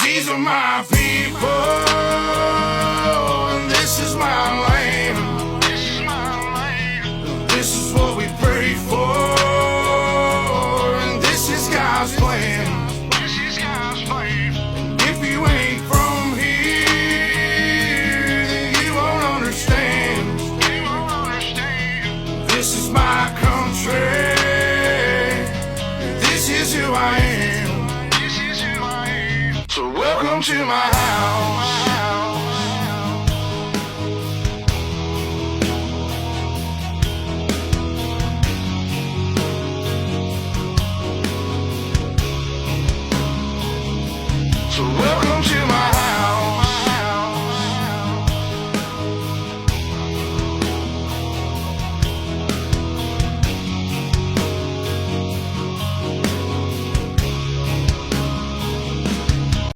These are my people, and this is my land. This is what we pray for, and this is God's plan. If you ain't from here, then you won't understand. This is my country, this is who I am. So welcome to my house. So welcome to